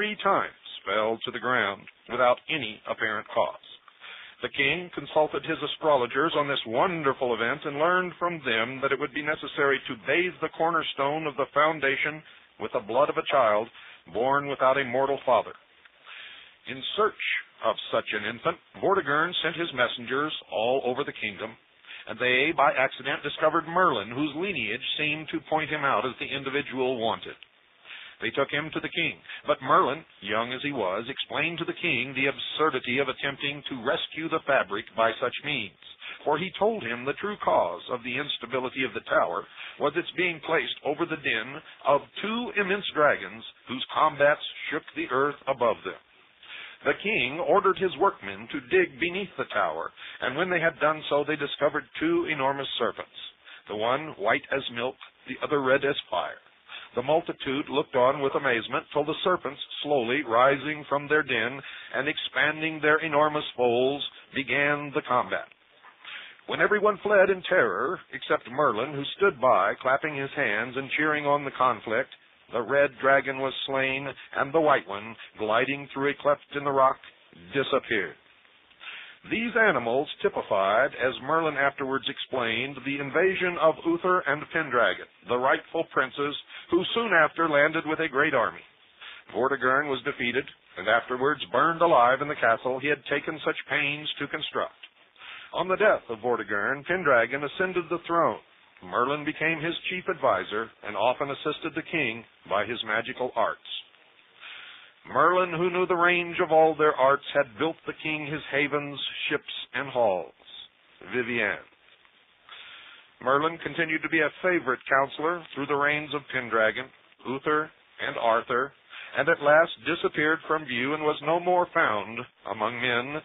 3 times fell to the ground without any apparent cause. The king consulted his astrologers on this wonderful event and learned from them that it would be necessary to bathe the cornerstone of the foundation with the blood of a child born without a mortal father. In search of such an infant, Vortigern sent his messengers all over the kingdom, and they, by accident, discovered Merlin, whose lineage seemed to point him out as the individual wanted. They took him to the king, but Merlin, young as he was, explained to the king the absurdity of attempting to rescue the fabric by such means, for he told him the true cause of the instability of the tower was its being placed over the den of 2 immense dragons whose combats shook the earth above them. The king ordered his workmen to dig beneath the tower, and when they had done so, they discovered 2 enormous serpents, the one white as milk, the other red as fire. The multitude looked on with amazement till the serpents, slowly rising from their den and expanding their enormous folds, began the combat. When everyone fled in terror, except Merlin, who stood by, clapping his hands and cheering on the conflict, the red dragon was slain, and the white one, gliding through a cleft in the rock, disappeared. These animals typified, as Merlin afterwards explained, the invasion of Uther and Pendragon, the rightful princes, who soon after landed with a great army. Vortigern was defeated, and afterwards burned alive in the castle he had taken such pains to construct. On the death of Vortigern, Pendragon ascended the throne. Merlin became his chief advisor, and often assisted the king by his magical arts. Merlin, who knew the range of all their arts, had built the king his havens, ships, and halls. Vivian. Merlin continued to be a favorite counselor through the reigns of Pendragon, Uther, and Arthur, and at last disappeared from view and was no more found among men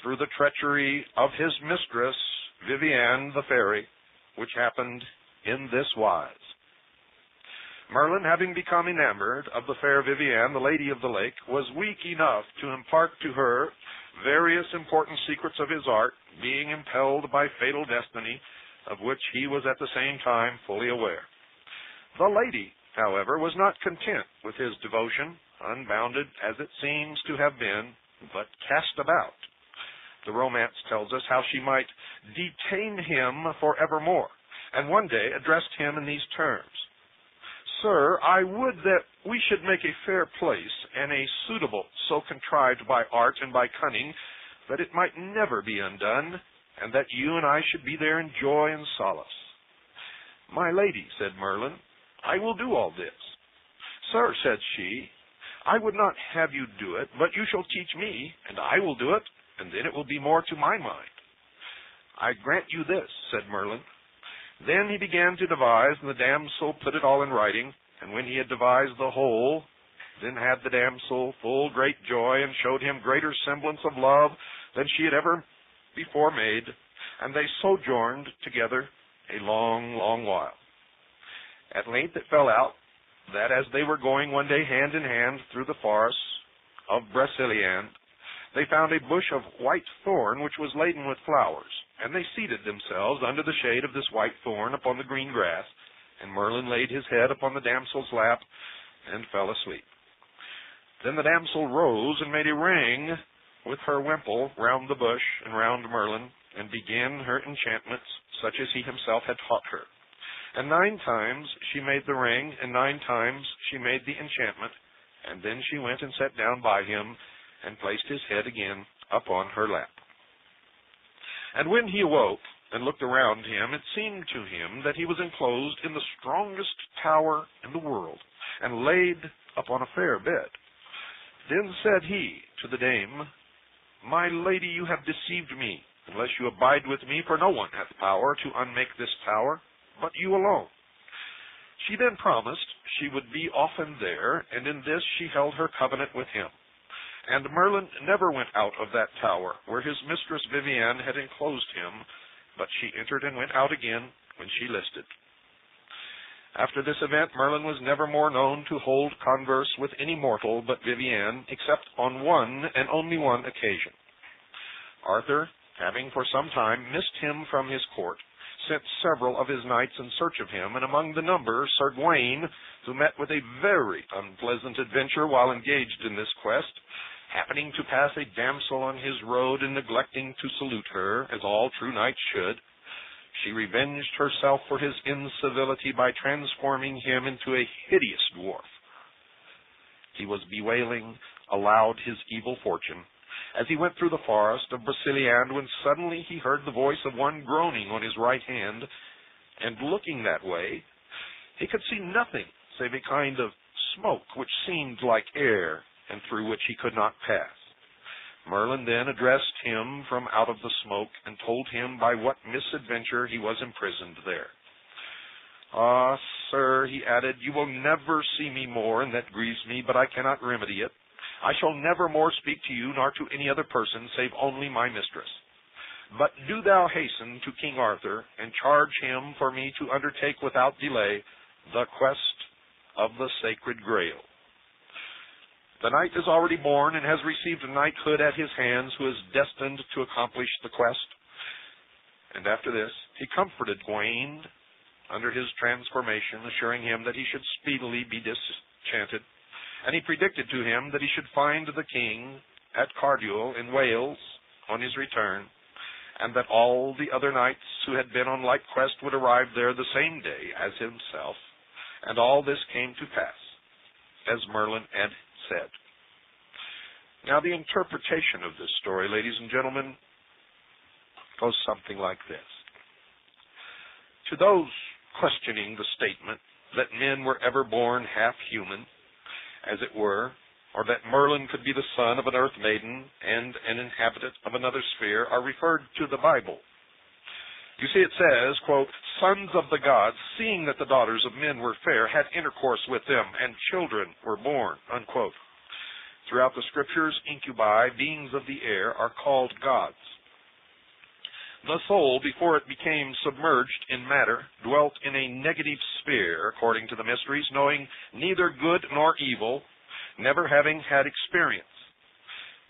through the treachery of his mistress, Vivian the fairy, which happened in this wise. Merlin, having become enamored of the fair Vivian, the lady of the lake, was weak enough to impart to her various important secrets of his art, being impelled by fatal destiny, of which he was at the same time fully aware. The lady, however, was not content with his devotion, unbounded as it seems to have been, but cast about. The romance tells us how she might detain him forevermore, and one day addressed him in these terms: "Sir, I would that we should make a fair place, and a suitable, so contrived by art and by cunning, that it might never be undone, and that you and I should be there in joy and solace." "My lady," said Merlin, "I will do all this." "Sir," said she, "I would not have you do it, but you shall teach me, and I will do it, and then it will be more to my mind." "I grant you this," said Merlin. Then he began to devise, and the damsel put it all in writing. And when he had devised the whole, then had the damsel full great joy, and showed him greater semblance of love than she had ever before made. And they sojourned together a long, long while. At length it fell out that as they were going one day hand in hand through the forest of Broceliande, they found a bush of white thorn which was laden with flowers, and they seated themselves under the shade of this white thorn upon the green grass, and Merlin laid his head upon the damsel's lap and fell asleep. Then the damsel rose and made a ring with her wimple round the bush and round Merlin, and began her enchantments, such as he himself had taught her. And 9 times she made the ring, and 9 times she made the enchantment, and then she went and sat down by him, and placed his head again upon her lap. And when he awoke and looked around him, it seemed to him that he was enclosed in the strongest tower in the world, and laid upon a fair bed. Then said he to the dame, "My lady, you have deceived me, unless you abide with me, for no one hath power to unmake this tower, but you alone." She then promised she would be often there, and in this she held her covenant with him. And Merlin never went out of that tower, where his mistress Vivian had enclosed him, but she entered and went out again when she listed. After this event, Merlin was never more known to hold converse with any mortal but Vivian, except on one and only one occasion. Arthur, having for some time missed him from his court, sent several of his knights in search of him, and among the number Sir Gawain, who met with a very unpleasant adventure while engaged in this quest, happening to pass a damsel on his road and neglecting to salute her, as all true knights should, she revenged herself for his incivility by transforming him into a hideous dwarf. He was bewailing aloud his evil fortune as he went through the forest of Broceliande, when suddenly he heard the voice of one groaning on his right hand, and looking that way, he could see nothing save a kind of smoke which seemed like air, and through which he could not pass. Merlin then addressed him from out of the smoke, and told him by what misadventure he was imprisoned there. "Ah, sir," he added, "you will never see me more, and that grieves me, but I cannot remedy it. I shall never more speak to you, nor to any other person, save only my mistress. But do thou hasten to King Arthur, and charge him for me to undertake without delay the quest of the Sacred Grail. The knight is already born, and has received a knighthood at his hands, who is destined to accomplish the quest." And after this, he comforted Gawain under his transformation, assuring him that he should speedily be disenchanted. And he predicted to him that he should find the king at Carduel in Wales on his return, and that all the other knights who had been on like quest would arrive there the same day as himself. And all this came to pass, as Merlin had said. Now, the interpretation of this story, ladies and gentlemen, goes something like this. To those questioning the statement that men were ever born half human, as it were, or that Merlin could be the son of an earth maiden and an inhabitant of another sphere, are referred to the Bible. You see, it says, quote, "Sons of the gods, seeing that the daughters of men were fair, had intercourse with them, and children were born," unquote. Throughout the scriptures, incubi, beings of the air, are called gods. The soul, before it became submerged in matter, dwelt in a negative sphere, according to the mysteries, knowing neither good nor evil, never having had experience.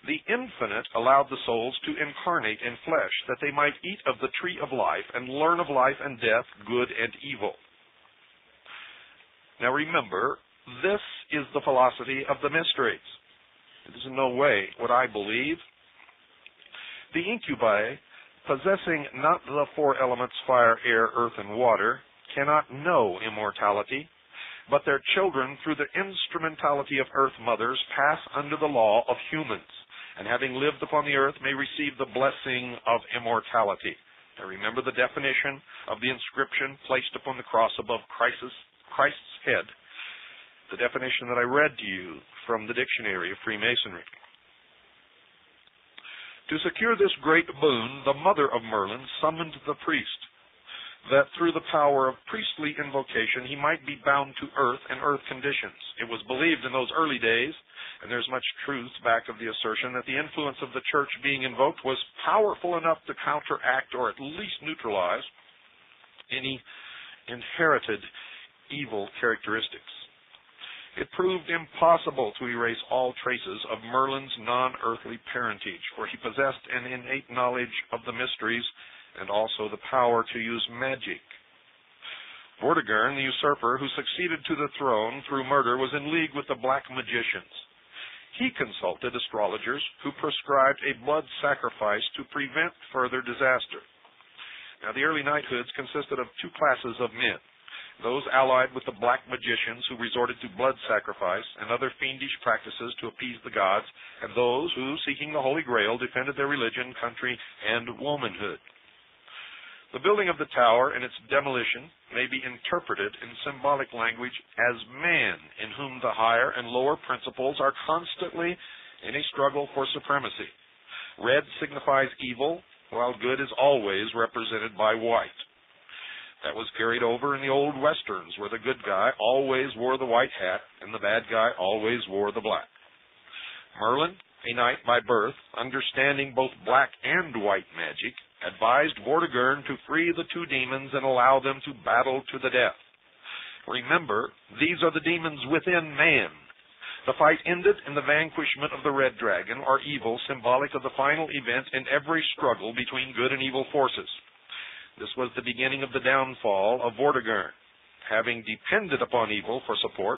The Infinite allowed the souls to incarnate in flesh, that they might eat of the tree of life and learn of life and death, good and evil. Now remember, this is the philosophy of the mysteries. It is in no way what I believe. The incubi, possessing not the four elements, fire, air, earth, and water, cannot know immortality, but their children, through the instrumentality of earth mothers, pass under the law of humans, and having lived upon the earth, may receive the blessing of immortality. Now remember the definition of the inscription placed upon the cross above Christ's head, the definition that I read to you from the Dictionary of Freemasonry. To secure this great boon, the mother of Merlin summoned the priest, that through the power of priestly invocation he might be bound to earth and earth conditions. It was believed in those early days, and there's much truth back of the assertion, that the influence of the church being invoked was powerful enough to counteract or at least neutralize any inherited evil characteristics. It proved impossible to erase all traces of Merlin's non-earthly parentage, for he possessed an innate knowledge of the mysteries and also the power to use magic. Vortigern, the usurper who succeeded to the throne through murder, was in league with the black magicians. He consulted astrologers who prescribed a blood sacrifice to prevent further disaster. Now, the early knighthoods consisted of two classes of men: those allied with the black magicians who resorted to blood sacrifice and other fiendish practices to appease the gods, and those who, seeking the Holy Grail, defended their religion, country, and womanhood. The building of the tower and its demolition may be interpreted in symbolic language as man, in whom the higher and lower principles are constantly in a struggle for supremacy. Red signifies evil, while good is always represented by white. That was carried over in the old westerns, where the good guy always wore the white hat and the bad guy always wore the black. Merlin, a knight by birth, understanding both black and white magic, advised Vortigern to free the two demons and allow them to battle to the death. Remember, these are the demons within man. The fight ended in the vanquishment of the red dragon, or evil, symbolic of the final event in every struggle between good and evil forces. This was the beginning of the downfall of Vortigern. having depended upon evil for support,